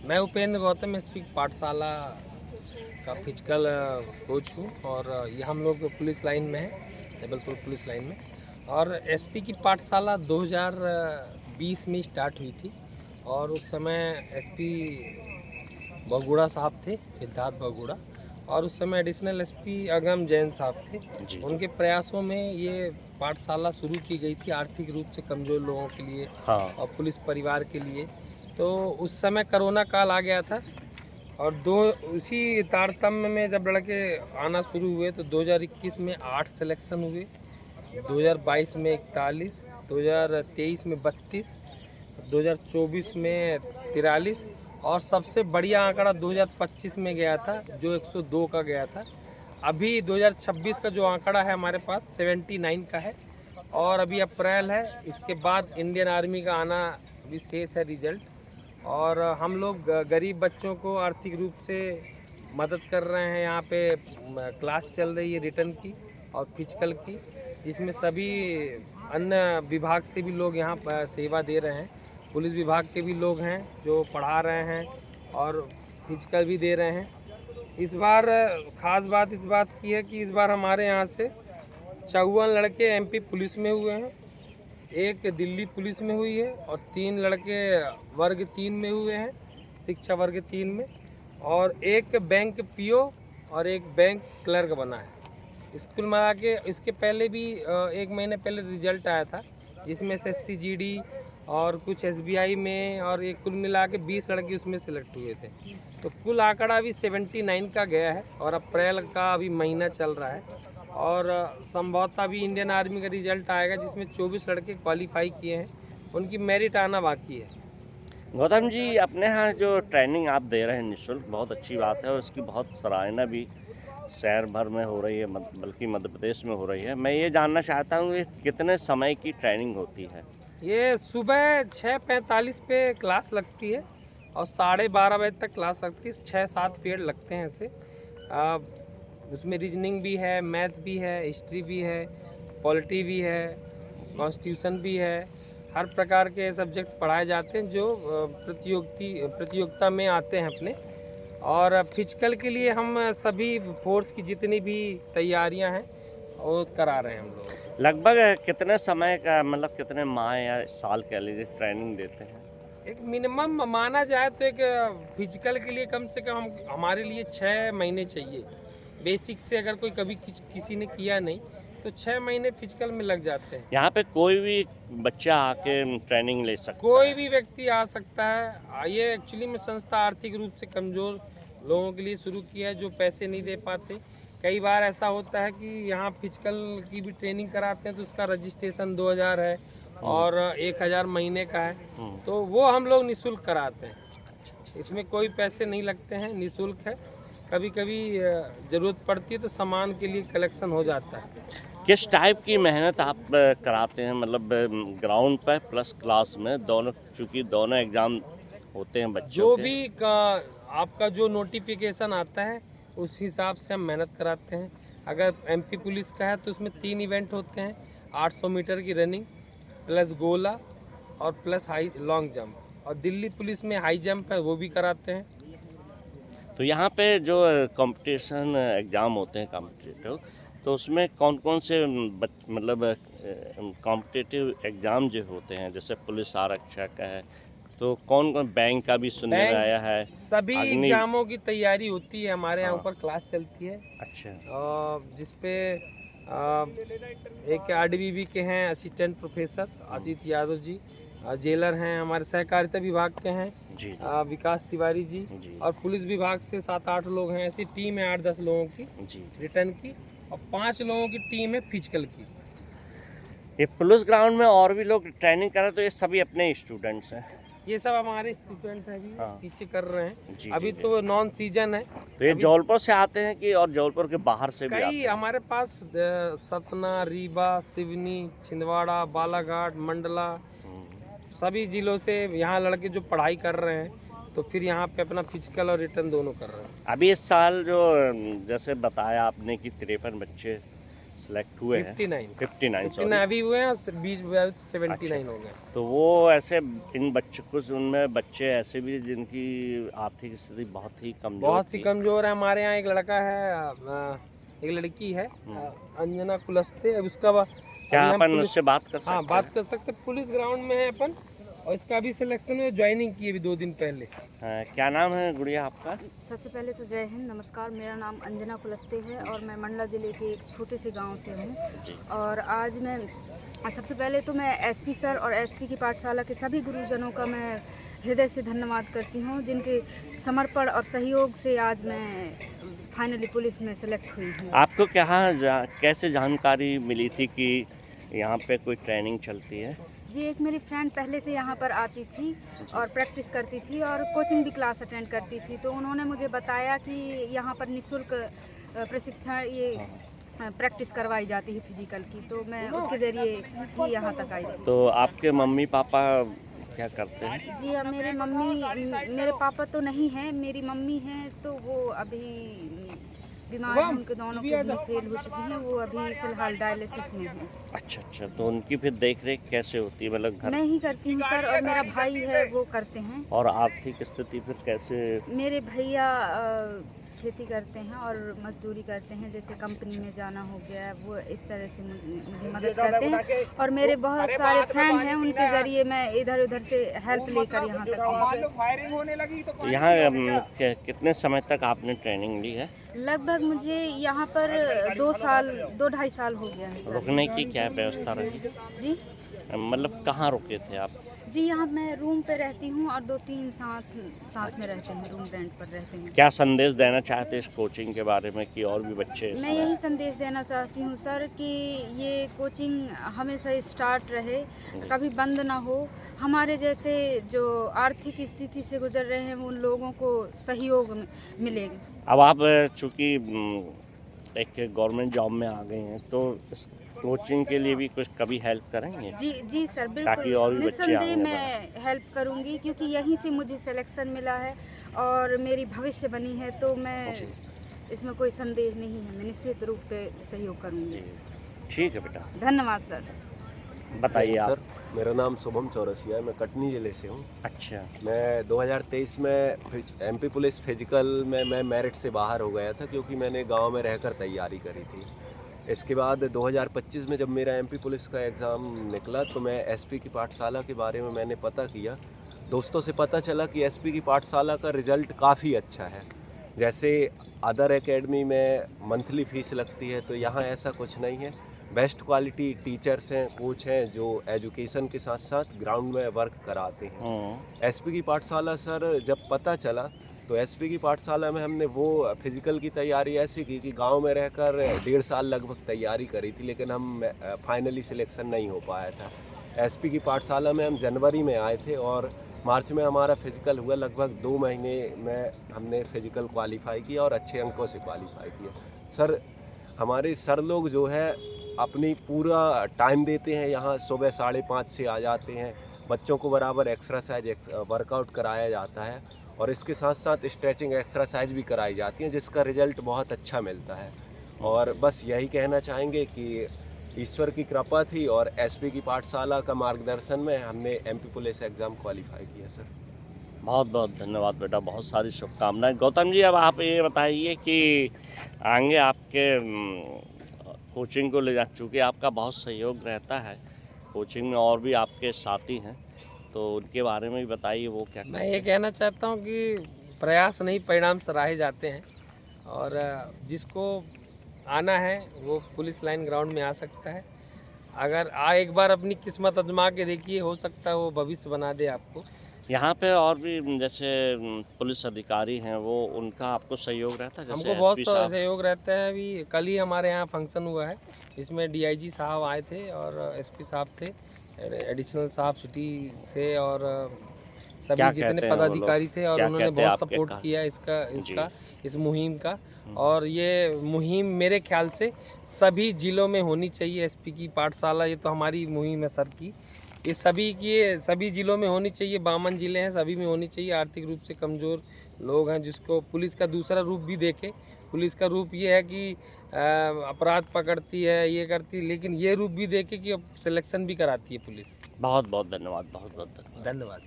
मैं उपेंद्र गौतम एसपी पाठशाला का फिजिकल कोच हूँ और ये हम लोग पुलिस लाइन में है, जबलपुर पुलिस लाइन में। और एसपी की पाठशाला 2020 में स्टार्ट हुई थी और उस समय एसपी बगुड़ा साहब थे, सिद्धार्थ बगुड़ा, और उस समय एडिशनल एसपी अगम जैन साहब थे। उनके प्रयासों में ये पाठशाला शुरू की गई थी आर्थिक रूप से कमज़ोर लोगों के लिए और पुलिस परिवार के लिए। तो उस समय कोरोना काल आ गया था और उसी तारतम्य में जब लड़के आना शुरू हुए तो 2021 में 8 सिलेक्शन हुए, 2022 में 41, 2023 में 32, 2024 में 43 और सबसे बढ़िया आंकड़ा 2025 में गया था जो 102 का गया था। अभी 2026 का जो आंकड़ा है हमारे पास 79 का है और अभी अप्रैल है, इसके बाद इंडियन आर्मी का आना भी शेष है रिजल्ट। और हम लोग गरीब बच्चों को आर्थिक रूप से मदद कर रहे हैं। यहाँ पे क्लास चल रही है रिटर्न की और फिजिकल की, जिसमें सभी अन्य विभाग से भी लोग यहाँ पर सेवा दे रहे हैं। पुलिस विभाग के भी लोग हैं जो पढ़ा रहे हैं और फिजिकल भी दे रहे हैं। इस बार ख़ास बात इस बात की है कि इस बार हमारे यहाँ से 54 लड़के एमपी पुलिस में हुए हैं, एक दिल्ली पुलिस में हुई है और 3 लड़के वर्ग 3 में हुए हैं, शिक्षा वर्ग 3 में, और एक बैंक पीओ और एक बैंक क्लर्क बना है। स्कूल में आके इसके पहले भी 1 महीने पहले रिजल्ट आया था जिसमें से SCGD और कुछ SBI में और एक कुल मिला के 20 लड़के उसमें सेलेक्ट हुए थे। तो कुल आंकड़ा अभी 79 का गया है और अप्रैल का अभी महीना चल रहा है और संभवतः भी इंडियन आर्मी का रिजल्ट आएगा जिसमें 24 लड़के क्वालिफाई किए हैं, उनकी मेरिट आना बाकी है। गौतम जी, अपने यहाँ जो ट्रेनिंग आप दे रहे हैं निःशुल्क, बहुत अच्छी बात है और इसकी बहुत सराहना भी शहर भर में हो रही है, बल्कि मध्य प्रदेश में हो रही है। मैं ये जानना चाहता हूँ कि कितने समय की ट्रेनिंग होती है? ये सुबह 6:45 पे क्लास लगती है और 12:30 बजे तक क्लास लगती है। 6-7 पीरियड लगते हैं ऐसे। उसमें रीजनिंग भी है, मैथ भी है, हिस्ट्री भी है, पॉलिटी भी है, कॉन्स्टिट्यूशन भी है। हर प्रकार के सब्जेक्ट पढ़ाए जाते हैं जो प्रतियोगिता में आते हैं अपने। और फिजिकल के लिए हम सभी फोर्स की जितनी भी तैयारियां हैं वो करा रहे हैं हम लोग। लगभग कितने समय का, मतलब कितने माह या साल कह लीजिए ट्रेनिंग देते हैं? एक मिनिमम माना जाए तो एक फिजिकल के लिए कम से कम हमारे लिए 6 महीने चाहिए। बेसिक से अगर कोई कभी किसी ने किया नहीं तो 6 महीने फिजिकल में लग जाते हैं। यहाँ पे कोई भी बच्चा आके ट्रेनिंग ले सकता कोई है? भी व्यक्ति आ सकता है। ये एक्चुअली में संस्था आर्थिक रूप से कमज़ोर लोगों के लिए शुरू किया है जो पैसे नहीं दे पाते। कई बार ऐसा होता है कि यहाँ फिजिकल की भी ट्रेनिंग कराते हैं तो उसका रजिस्ट्रेशन 2000 है और 1000 महीने का है, तो वो हम लोग निःशुल्क कराते हैं। इसमें कोई पैसे नहीं लगते हैं, निःशुल्क है। कभी कभी ज़रूरत पड़ती है तो सामान के लिए कलेक्शन हो जाता है। किस टाइप की मेहनत आप कराते हैं, मतलब ग्राउंड पर प्लस क्लास में, दोनों, चूँकि दोनों एग्ज़ाम होते हैं बच्चों जो के? भी आपका जो नोटिफिकेशन आता है उस हिसाब से हम मेहनत कराते हैं। अगर एमपी पुलिस का है तो उसमें 3 इवेंट होते हैं, 800 मीटर की रनिंग प्लस गोला और प्लस हाई लॉन्ग जंप, और दिल्ली पुलिस में हाई जंप है वो भी कराते हैं। तो यहाँ पे जो कंपटीशन एग्ज़ाम होते हैं कॉम्पिटिटिव, तो उसमें कौन कौन से मतलब कॉम्पिटिटिव एग्ज़ाम जो होते हैं, जैसे पुलिस आरक्षक है, तो कौन कौन, बैंक का भी सुनने में आया है, सभी एग्जामों की तैयारी होती है हमारे यहाँ। ऊपर क्लास चलती है। अच्छा। जिसपे एक RDBB के हैं assistant professor Asit Yadav ji, jailer हैं हमारे सहकारिता विभाग के हैं जी। विकास तिवारी जी, जी। और पुलिस विभाग से 7-8 लोग हैं। ऐसी टीम है 8-10 लोगों की जी। रिटर्न की, और 5 लोगों की टीम है फिजिकल की। ये पुलिस ग्राउंड में और भी लोग ट्रेनिंग कर रहे हैं, तो ये सभी अपने स्टूडेंट्स हैं? ये सब हमारे स्टूडेंट हैं, भी पीछे कर रहे हैं। जी, अभी जी, तो नॉन सीजन है। तो ये जबलपुर से आते हैं कि और जबलपुर के बाहर से भी आते कई हैं? हमारे पास सतना, रीवा, सिवनी, छिंदवाड़ा, बालाघाट, मंडला, सभी जिलों से यहाँ लड़के जो पढ़ाई कर रहे हैं तो फिर यहाँ पे अपना फिजिकल और रिटर्न दोनों कर रहे हैं। अभी इस साल जो, जैसे बताया आपने कि 53 बच्चे सेलेक्ट हुए हैं 59 59 सॉरी। अभी हुए हैं और 79 हो गए। तो वो ऐसे इन बच्चों कुछ उनमें बच्चे ऐसे भी जिनकी आर्थिक स्थिति बहुत ही कमजोर बहुत सी थी। कमजोर है। हमारे यहाँ एक लड़का है, एक लड़की है, अंजना कुलस्ते। अब उसका क्या अभी हम अपन पुलिस, उससे बात कर सकते हाँ हैं? बात कर सकते। पुलिस ग्राउंड में है अपन, और इसका अभी सिलेक्शन में ज्वाइनिंग की अभी 2 दिन पहले। क्या नाम है गुड़िया आपका? सबसे पहले तो जय हिंद, नमस्कार। मेरा नाम अंजना कुलस्ते है और मैं मंडला ज़िले के एक छोटे से गांव से हूं। और आज मैं सबसे पहले तो मैं एसपी सर और एसपी की पाठशाला के सभी गुरुजनों का मैं हृदय से धन्यवाद करती हूं, जिनके समर्पण और सहयोग से आज मैं फाइनली पुलिस में सेलेक्ट हुई हूँ। आपको कैसे जानकारी मिली थी कि यहाँ पे कोई ट्रेनिंग चलती है? जी, एक मेरी फ्रेंड पहले से यहाँ पर आती थी और प्रैक्टिस करती थी और कोचिंग भी क्लास अटेंड करती थी, तो उन्होंने मुझे बताया कि यहाँ पर निःशुल्क प्रशिक्षण ये प्रैक्टिस करवाई जाती है फिजिकल की, तो मैं उसके ज़रिए ही यहाँ तक आई थी। तो आपके मम्मी पापा क्या करते हैं? जी, अब मेरे पापा तो नहीं हैं, मेरी मम्मी हैं, तो वो अभी बीमार हैं, उनके दोनों किडनी फेल हो चुकी हैं, वो अभी फ़िलहाल डायलिसिस में हैं। अच्छा, तो उनकी फिर देख रेख कैसे होती है, मतलब घर? मैं ही करती हूँ सर, और मेरा भाई है वो करते हैं। और आर्थिक स्थिति फिर कैसे? मेरे भैया खेती करते हैं और मजदूरी करते हैं, जैसे कंपनी में जाना हो गया, वो इस तरह से मुझे मदद करते हैं। और मेरे बहुत सारे फ्रेंड हैं, उनके ज़रिए मैं इधर उधर से हेल्प लेकर यहाँ तक पहुँची। तो यहाँ कितने समय तक आपने ट्रेनिंग ली है? लगभग मुझे यहाँ पर 2-2.5 साल हो गया है सर। रुकने की क्या व्यवस्था रही? जी मतलब कहाँ रुके थे आप? जी, यहाँ मैं रूम पे रहती हूँ और 2-3 साथ में रहते हैं, रूम रेंट पर रहते हैं। क्या संदेश देना चाहते हैं इस कोचिंग के बारे में कि और भी बच्चे? मैं यही संदेश देना चाहती हूँ सर कि ये कोचिंग हमेशा स्टार्ट रहे, कभी बंद ना हो। हमारे जैसे जो आर्थिक स्थिति से गुजर रहे हैं उन लोगों को सहयोग मिलेगा। अब आप चूँकि एक गवर्नमेंट जॉब में आ गए हैं, तो इस कोचिंग के लिए भी कुछ कभी हेल्प करेंगे? जी सर, ताकि बिल्कुल और भी बच्चे निस्संदेह आगे मैं हेल्प करूँगी, क्योंकि यहीं से मुझे सिलेक्शन मिला है और मेरी भविष्य बनी है, तो मैं इसमें कोई संदेह नहीं है, मैं निश्चित रूप पे सहयोग करूँगी। ठीक है बेटा, धन्यवाद सर। बताइए आप। सर, मेरा नाम शुभम चौरसिया है, मैं कटनी ज़िले से हूँ। अच्छा, मैं 2023 में एमपी पुलिस फिजिकल में मैं मेरिट से बाहर हो गया था, क्योंकि मैंने गांव में रहकर तैयारी करी थी। इसके बाद 2025 में जब मेरा एमपी पुलिस का एग्ज़ाम निकला, तो मैं एसपी की पाठशाला के बारे में मैंने पता किया। दोस्तों से पता चला कि एसपी की पाठशाला का रिज़ल्ट काफ़ी अच्छा है। जैसे अदर एकेडमी में मंथली फ़ीस लगती है, तो यहाँ ऐसा कुछ नहीं है। बेस्ट क्वालिटी टीचर्स हैं, कोच हैं, जो एजुकेशन के साथ साथ ग्राउंड में वर्क कराते हैं। एसपी की पाठशाला सर, जब पता चला तो एसपी की पाठशाला में हमने वो फिज़िकल की तैयारी ऐसी की कि गांव में रहकर 1.5 साल लगभग तैयारी करी थी, लेकिन हम फाइनली सिलेक्शन नहीं हो पाया था। एसपी की पाठशाला में हम जनवरी में आए थे और मार्च में हमारा फिज़िकल हुआ। लगभग 2 महीने में हमने फिज़िकल क्वालिफाई किया और अच्छे अंकों से क्वालिफाई किया। सर, हमारे सर लोग जो है अपनी पूरा टाइम देते हैं, यहाँ सुबह 5:30 से आ जाते हैं। बच्चों को बराबर एक्सरसाइज वर्कआउट कराया जाता है और इसके साथ साथ स्ट्रेचिंग एक्सरसाइज भी कराई जाती हैं, जिसका रिज़ल्ट बहुत अच्छा मिलता है। और बस यही कहना चाहेंगे कि ईश्वर की कृपा थी और एसपी की पाठशाला का मार्गदर्शन में हमने एमपी पुलिस एग्ज़ाम क्वालिफाई किया सर। बहुत बहुत धन्यवाद बेटा, बहुत सारी शुभकामनाएं। गौतम जी, अब आप ये बताइए कि आगे आपके कोचिंग को ले जा, चूँकि आपका बहुत सहयोग रहता है कोचिंग में, और भी आपके साथी हैं, तो उनके बारे में भी बताइए वो क्या। मैं ये कहना चाहता हूँ कि प्रयास नहीं परिणाम सराहे जाते हैं, और जिसको आना है वो पुलिस लाइन ग्राउंड में आ सकता है। अगर एक बार अपनी किस्मत आजमा के देखिए, हो सकता है वो भविष्य बना दे आपको। यहाँ पे और भी जैसे पुलिस अधिकारी हैं, वो उनका आपको सहयोग रहता है? जैसे हमको बहुत एसपी साहब। सहयोग रहता है। अभी कल ही हमारे यहाँ फंक्शन हुआ है, इसमें डीआईजी साहब आए थे और एसपी साहब थे, एडिशनल साहब सिटी से, और सभी क्या जितने कहते हैं वो पदाधिकारी लोग? थे, और क्या उन्होंने कहते हैं बहुत आपके सपोर्ट का? किया इस मुहिम का। और ये मुहिम मेरे ख्याल से सभी ज़िलों में होनी चाहिए, एसपी की पाठशाला। ये तो हमारी मुहिम है सर की, ये सभी जिलों में होनी चाहिए। 52 जिले हैं, सभी में होनी चाहिए। आर्थिक रूप से कमज़ोर लोग हैं जिसको पुलिस का दूसरा रूप भी देखे। पुलिस का रूप ये है कि अपराध पकड़ती है, ये करती है, लेकिन ये रूप भी देखे कि अब सिलेक्शन भी कराती है पुलिस। बहुत बहुत धन्यवाद, बहुत बहुत धन्यवाद। धन्यवाद।